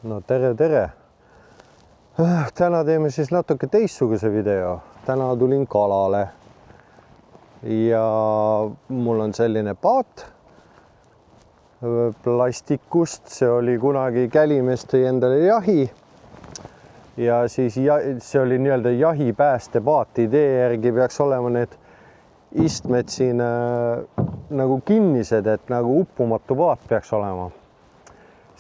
No tere! Täna teeme siis natuke teistsuguse video. Täna tulin kalale ja mul on selline paat plastikust. See oli kunagi kälimees tõi endale jahi ja siis see oli nii-öelda jahipäästepaat. Idee järgi peaks olema need istmed siin nagu kinnised, et nagu uppumatu paat peaks olema.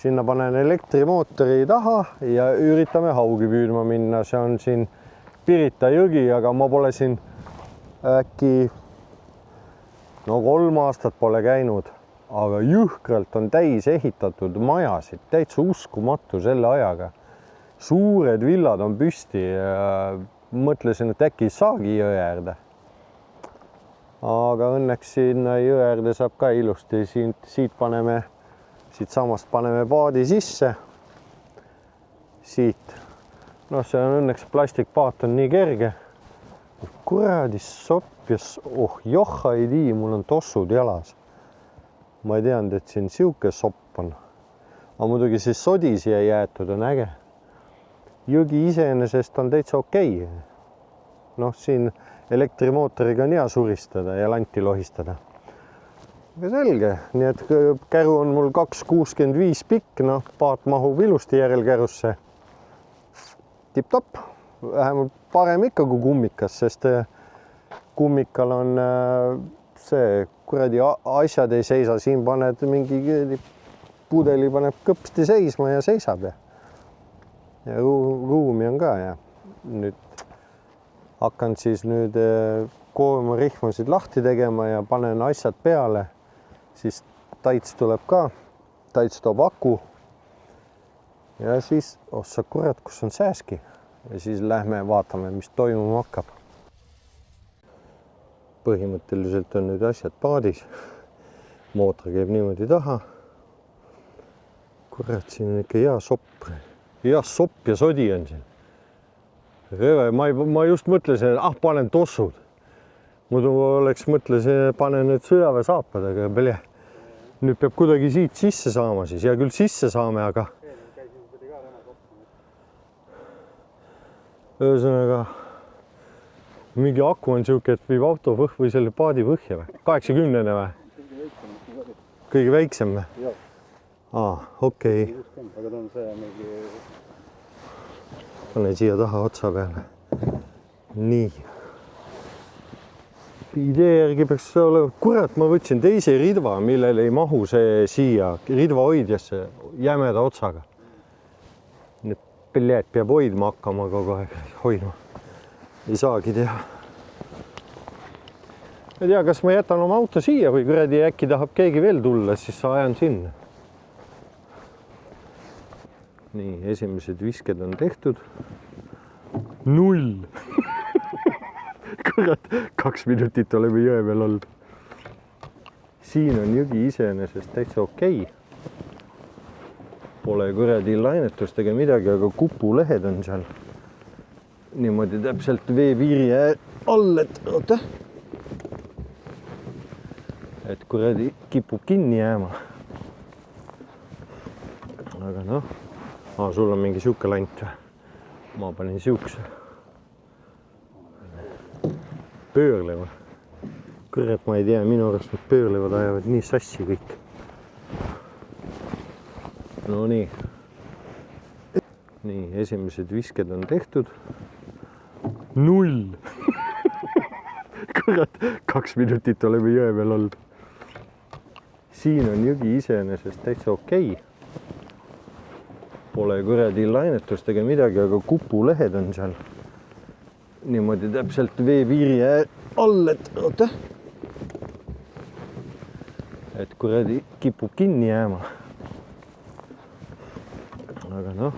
Sinna panen elektrimootori taha ja üritame haugi püüdma minna. See on siin Pirita jõgi, aga ma pole siin äkki 3 aastat pole käinud, aga jõhkralt on täis ehitatud majasid, täitsa uskumatu selle ajaga. Suured villad on püsti ja mõtlesin, et äkki saagi jõe äärde. Aga õnneks sinna jõe äärde saab ka ilusti. Siit samast paneme paadi sisse. Siit. No see on õnneks plastikpaat on nii kerge. Kuradi sopjas. Johha ei tii, mul on tossud jalas. Ma ei teadnud, et siin siuke sopp on. Aga muidugi siis sodi siia jäetud on äge. Jõgi iseenesest on täitsa okei. Noh, siin elektrimootoriga on hea suristada ja lanti lohistada. Aga selge, nii et käru on mul 2,65 pikk, paat mahub ilusti järelkärusse. Tipp-topp, vähemalt parem ikka kui kummikas, sest kummikal on see kuradi asjad ei seisa, siin paned mingi pudeli paneb kõpsti seisma ja seisab ja ruumi on ka ja nüüd hakkan siis koormarihmasid lahti tegema ja panen asjad peale. Siis taits tuleb ka, taits toob aku ja siis ossa kurat, kus on sääski ja siis lähme vaatame, mis toimuma hakkab. Põhimõtteliselt on nüüd asjad paadis. Mootor käib niimoodi taha. Kurat, siin on ikka hea sopp ja sodi on siin. Röve, ma just mõtlesin, et panen tossud. Muidu oleks mõtlesin, panen need sõjaväe saapad, aga nüüd peab kuidagi siit sisse saama siis. Ja küll sisse saame, aga ühesõnaga mingi aku on siuke, et viib auto või selle paadi põhja või? 80-ne või? Kõige väiksem või? Okei. Aga ta on see mingi... Pane siia taha otsa peale. Nii. Idee järgi peaks olema, kurat, ma võtsin teise ridva, millel ei mahu see siia ridva hoidjasse jämeda otsaga. Need pellet peab hoidma hakkama kogu aeg, hoidma. Ei saagi teha. Ei tea, kas ma jätan oma auto siia või kuradi äkki tahab keegi veel tulla, siis ajan sinna. Nii, esimesed visked on tehtud. 0. Kurat, 2 minutit oleme jõe peal olnud. Siin on jõgi iseenesest täitsa okei. Pole kuradi lainetustega midagi, aga kupulehed on seal. Niimoodi täpselt veepiiri all, et kuradi kipub kinni jääma. Aga sul on mingi siuke lant. Ma panin siukse. Pöörleva. Kurat, ma ei tea, minu arust need pöörlevad ajavad nii sassi kõik. No nii. Nii, esimesed visked on tehtud. 0. Kurat, 2 minutit oleme jõe peal olnud. Siin on jõgi iseenesest täitsa okei. Pole kuradi lainetustega midagi, aga kupulehed on seal. Niimoodi täpselt veepiiri all, et kuradi kipub kinni jääma. Aga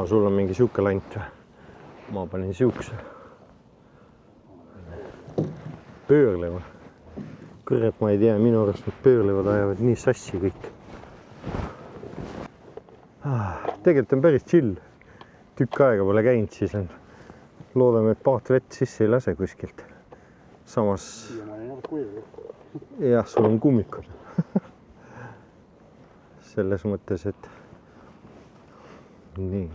sul on mingi siuke lant. Ma panin siukse. Pöörleva. Kurat, ma ei tea, minu arust need pöörlevad ajavad nii sassi kõik. Tegelikult on päris chill. Tükk aega pole käinud, siis on. Loodame, et paat vett sisse ei lase kuskilt. Samas... Jah, sul on kummikud. Selles mõttes, et nii.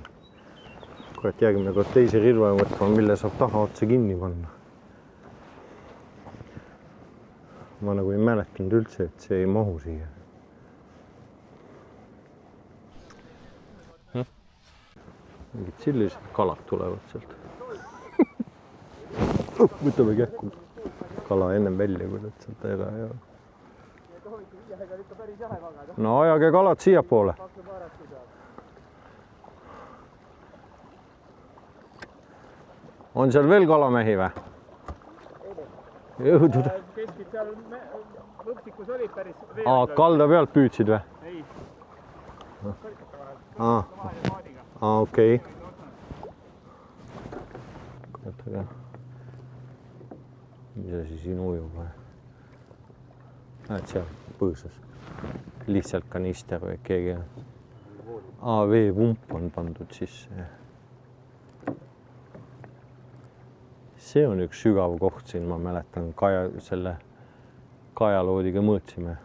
Kurat, jäägime kohe teise rirva võtma, mille saab taha otsa kinni panna. Ma nagu ei mäletanud üldse, et see ei mahu siia. Mingid sellised kalad tulevad sealt. Võtame kähku kala ennem välja, kui nad sealt ära ja... No ajage kalad siia poole. On seal veel kalamehi või? Jõudu. Keskid seal võpsikus olid päris... Kalda pealt püüdsid või? Ei. Okei. Kuulatage. Mis asi siin ujub või? Näed seal põõsas. Lihtsalt kanister või keegi. Veepump on pandud sisse. See on üks sügav koht siin, ma mäletan, selle kajaloodiga mõõtsime.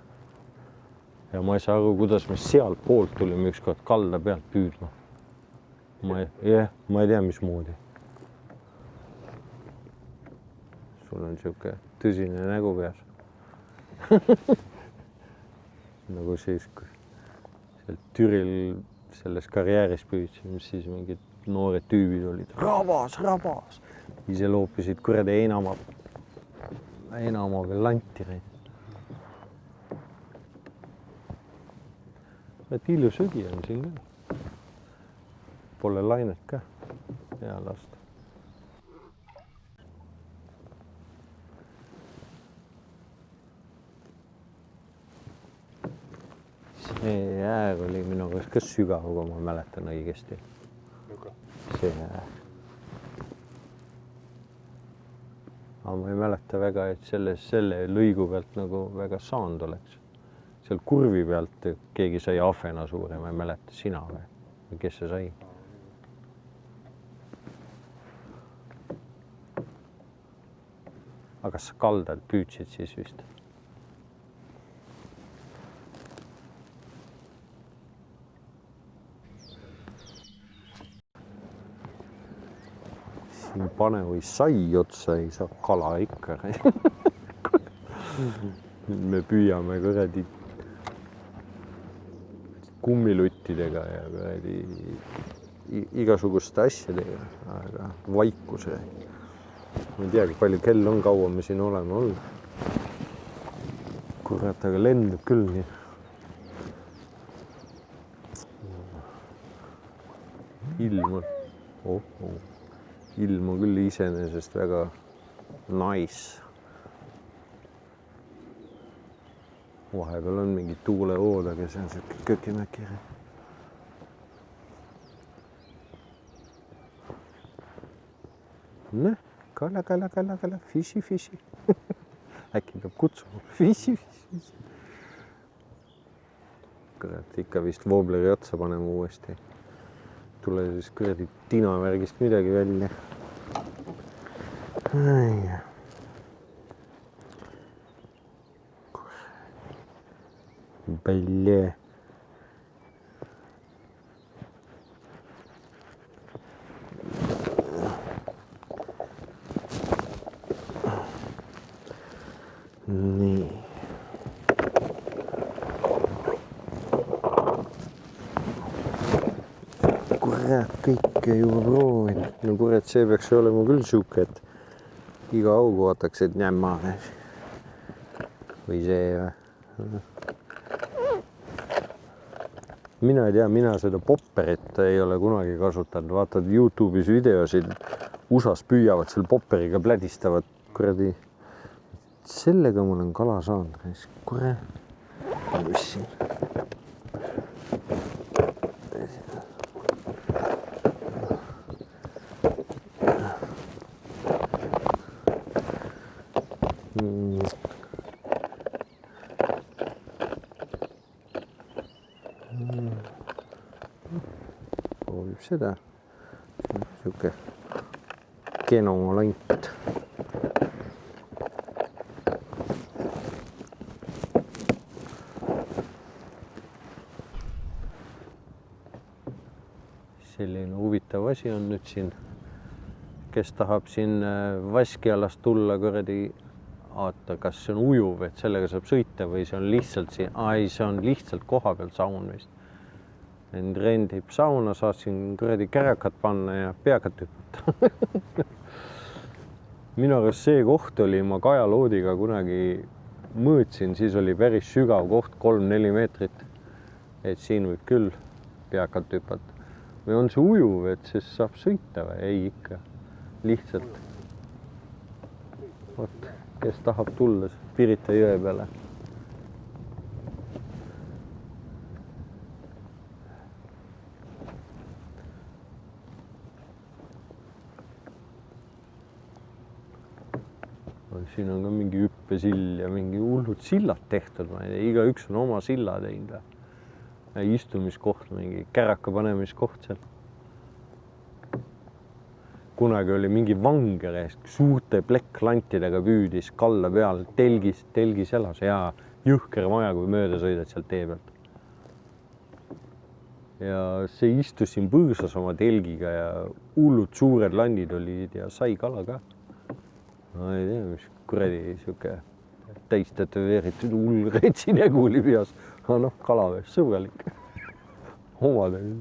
Ja ma ei saa aru, kuidas me sealt poolt tulime ükskord kalda pealt püüdma. Ma ei tea, mismoodi. Sul on siuke tõsine nägu peas. Nagu siis, kui seal Türil selles karjääris püüdsime, mis siis mingid noored tüübid olid. Rabas! Ise loopisid kuradi Einama veel lanti neid. Et ilus õgi on siin ka. Pole lainet ka. Hea lasta. See äär oli minu käest ka sügav, kui ma mäletan õigesti. See äär. Aga ma ei mäleta väga, et selle lõigu pealt nagu väga saanud oleks. Seal kurvi pealt keegi sai ahvena suure, ma ei mäleta, sina või? Kes see sai? Aga kas sa kaldalt püüdsid siis vist? Siin pane või sai otsa, ei saa kala ikka. Me püüame kuradi kummiluttidega ja kuradi igasuguste asjadega, aga vaikuse. Ma ei teagi, palju kell on, kaua me siin oleme olnud. Kurat, aga lendab küll nii. Ilm on. Ilm on küll iseenesest väga nice. Vahepeal on mingi tuuleood, aga see on siuke kökimäkiri. Näh, kala, fissi. Äkki peab kutsuma. Fissi. Kurat, ikka vist woobleri otsa paneme uuesti. Tule siis kuradi tinavärgist midagi välja. Бля. Nii. Kurat, kõike juba proovinud. No kurat, see peaks olema küll siuke, et iga augu vaataks, et nämma. Või see või? Mina ei tea, mina seda popperit ei ole kunagi kasutanud. Vaatad YouTube'is videosid, USAs püüavad seal popperiga plädistavad kuradi. Sellega mul on kala saanud. Kurat, mis siin? Proovib seda. Siuke genolant. selline huvitav asi on nüüd siin, kes tahab siin Vaskialast tulla kuradi, vaata, kas see on ujuv, et sellega saab sõita või see on lihtsalt siin, see on lihtsalt koha peal saun vist. End rendib sauna, saad siin kuradi kärakat panna ja peakat hüpata. Minu arust see koht oli, ma Kaja Loodiga kunagi mõõtsin, siis oli päris sügav koht, 3-4 meetrit. Et siin võib küll peakat hüpata. Või on see ujuv, et siis saab sõita või? Ei ikka. Lihtsalt. Vot, kes tahab tulla Pirita jõe peale. Siin on ka mingi hüppesill ja mingi hullud sillad tehtud, ma ei tea, igaüks on oma silla teinud. Istumiskoht, mingi käraka panemiskoht seal. Kunagi oli mingi vanger ees, suurte plekklantidega püüdis kalla peal, telgis elas ja jõhker maja, kui mööda sõidad sealt tee pealt. Ja see istus siin põõsas oma telgiga ja hullud suured landid olid ja sai kala ka. Ma ei tea, mis kuradi siuke täistätöveeritud hull retsinegu oli peas. Aga noh, kalavees sõbralik. Omad oli.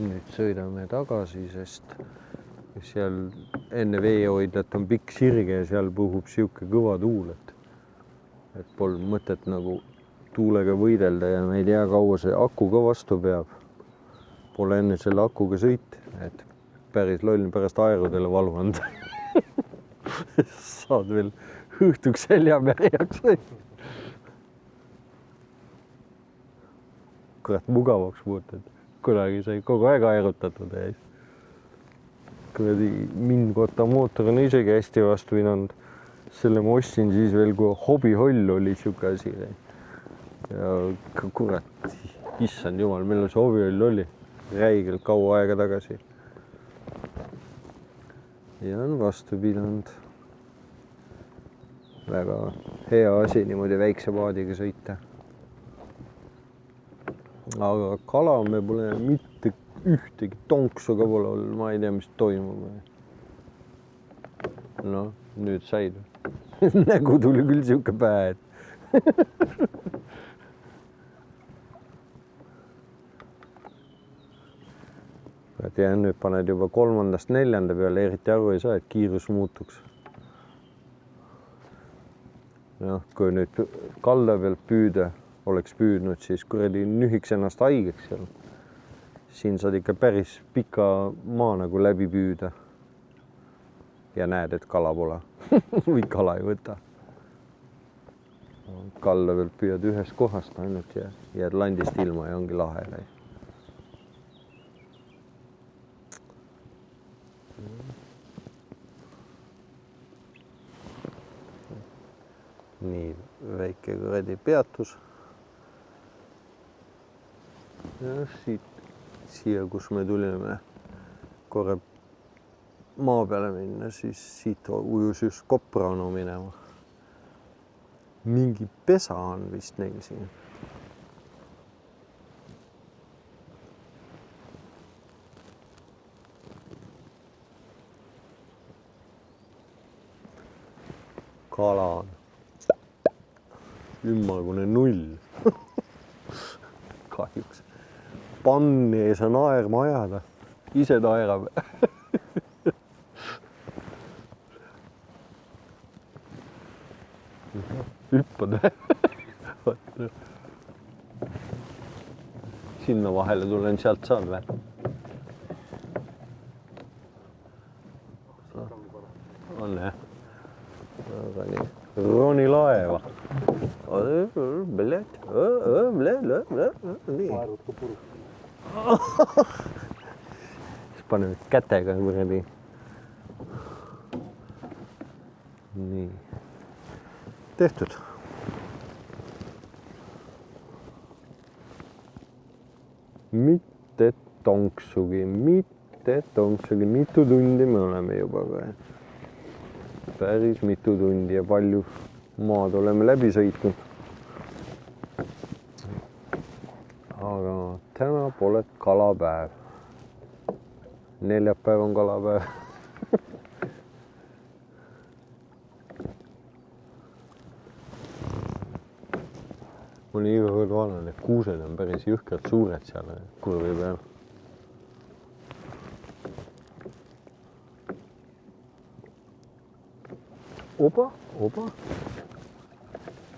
Nüüd sõidame tagasi, sest seal enne veehoidlat on pikk sirge ja seal puhub siuke kõva tuul, et pole mõtet nagu tuulega võidelda ja me ei tea, kaua see aku ka vastu peab. Pole enne selle akuga sõit, et päris loll pärast aerudele valu anda. Saad veel õhtuks selja märjaks või? Kurat mugavaks muutud. Kunagi sai kogu aeg aerutatud ja kuradi Minngota mootor on isegi hästi vastu pidanud. Selle ma ostsin siis veel, kui hobiholl oli siuke asi. Ja kurat, issand jumal, millal see hobiholl oli? Räigelt kaua aega tagasi. Ja on vastu pidanud. Väga hea asi niimoodi väikse paadiga sõita. Aga kala me pole mitte ühtegi tonksu ka pole olnud, ma ei tea, mis toimub. No, nüüd said. Nägu tuli küll siuke päe, ja nüüd paned juba 3.–4. peale, eriti aru ei saa, et kiirus muutuks. Noh, kui nüüd kalda pealt püüda oleks püüdnud, siis kuradi nühiks ennast haigeks seal. Siin saad ikka päris pika maa nagu läbi püüda. Ja näed, et kala pole. Või kala ei võta. Kalda pealt püüad ühest kohast ainult ja jääd landist ilma ja ongi lahe. Nii, väike kuradi peatus. Ja siia, kus me tulime korra maa peale minna, siis siit ujus just Koprano minema. Mingi pesa on vist neil siin. Kala on ümmargune null. Kahjuks. Panni ei saa naerma ajada. Ise naerab. Hüppad. Sinna vahele tulen, sealt saad või? On jah. Aga nii. Roni laeva. Nii. Siis paneme kätega kuradi. Nii. Tehtud. Mitte tonksugi. Mitu tundi me oleme juba ka. Päris mitu tundi ja palju maad oleme läbi sõitnud. aga täna pole kalapäev. Neljapäev on kalapäev. ma olen iga kord vaadanud, et kuused on päris jõhkralt suured seal kurvi peal. Oba.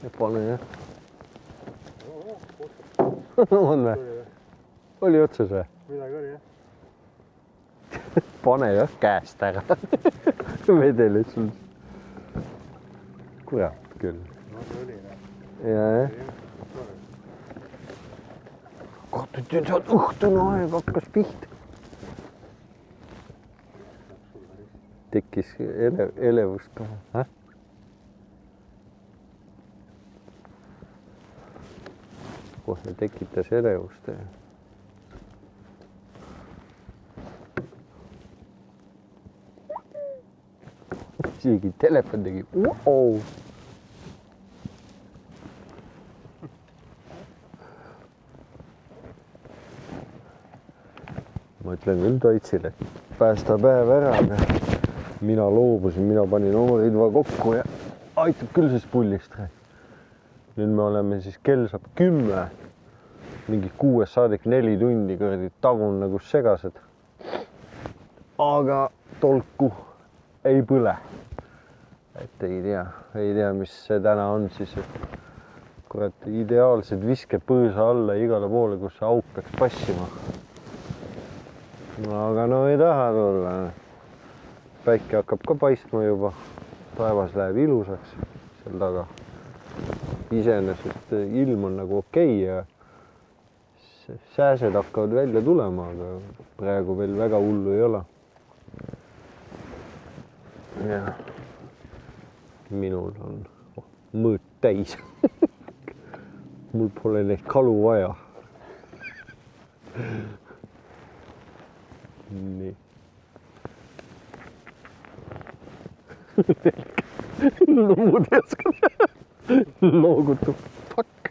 Ja pane jah. On või? Oli otsas või? Midagi oli jah. Pane jah käest ära. Vedelid sul. Kurat küll. No see oli jah. jah. Kohtud ju sealt õhtune aeg hakkas pihta. Tekkis elevust ka. Kohe tekitas elevust. Isegi telefon tegi. Wow. Ma ütlen küll Toitsile, et päästa päev ära, aga mina loobusin, mina panin oma ridva kokku ja aitab küll siis pullist. Nüüd me oleme siis, kell saab 10, mingi 6 saadik 4 tundi kõrdi tagun nagu segased. Aga tolku ei põle. Et ei tea, mis see täna on siis. Kurat, ideaalsed visked põõsa alla igale poole, kus see auk peaks passima. Aga no ei taha tulla. Päike hakkab ka paistma juba. Taevas läheb ilusaks seal taga. Iseenesest ilm on nagu okei ja sääsed hakkavad välja tulema, aga praegu veel väga hullu ei ole. Ja minul on mõõt täis. Mul pole neid kalu vaja. Nii. Loomud jäskad. Loogutab. Fuck.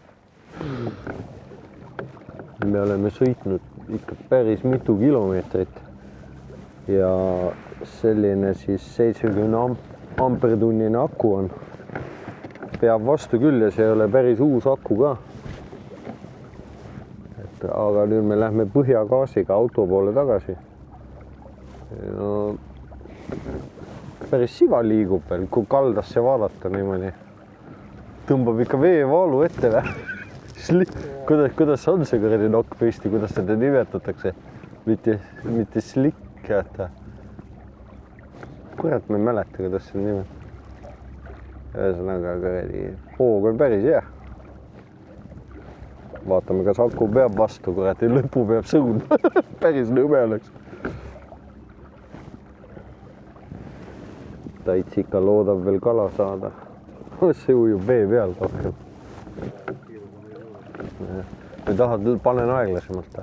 Me oleme sõitnud ikka päris mitu kilomeetrit ja selline siis 70 ampertunnine aku on. Peab vastu küll ja see ei ole päris uus aku ka. Aga nüüd me lähme põhjagaasiga auto poole tagasi. No, päris siva liigub veel, kui kaldasse vaadata niimoodi. Tõmbab ikka veevaalu ette või? Kuidas on see kõrdi nokk püsti, kuidas seda nimetatakse? Mitte slikk, et kurat, ma ei mäleta, kuidas see nimetab. Ühesõnaga kõrdi hoog on päris hea. Vaatame, kas aku peab vastu, kurat, ja lõpu peab sõudma. Päris nõme oleks. Taits ikka loodab veel kala saada. See ujub vee peal rohkem. Või tahad, panen aeglasemalt.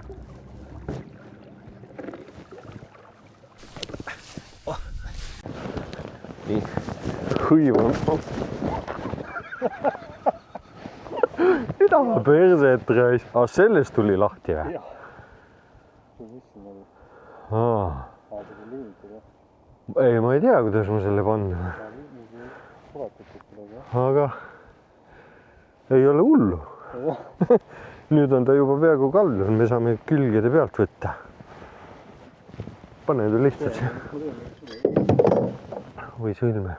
Nii, hõiv on. Mida perset rais? Ah, sellest tuli lahti või? Jah. Ei, ma ei tea, kuidas ma selle panna. Aga ei ole hullu. Nüüd on ta juba peaaegu kaldul, me saame külgede pealt võtta. Pane ta lihtsalt siia. Või sõlme.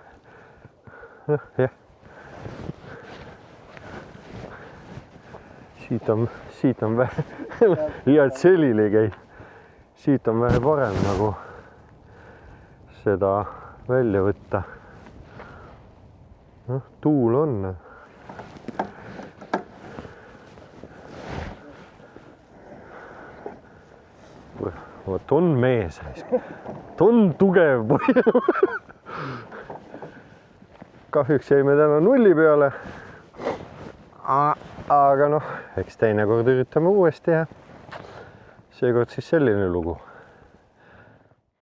Jah. Siit on vähe, hea, et selili käib. Siit on vähe parem nagu seda välja võtta. No, tuul on. Vot on mees. Ta on tugev. Kahjuks jäime täna nulli peale. Aga noh, eks teinekord üritame uuesti ja seekord siis selline lugu.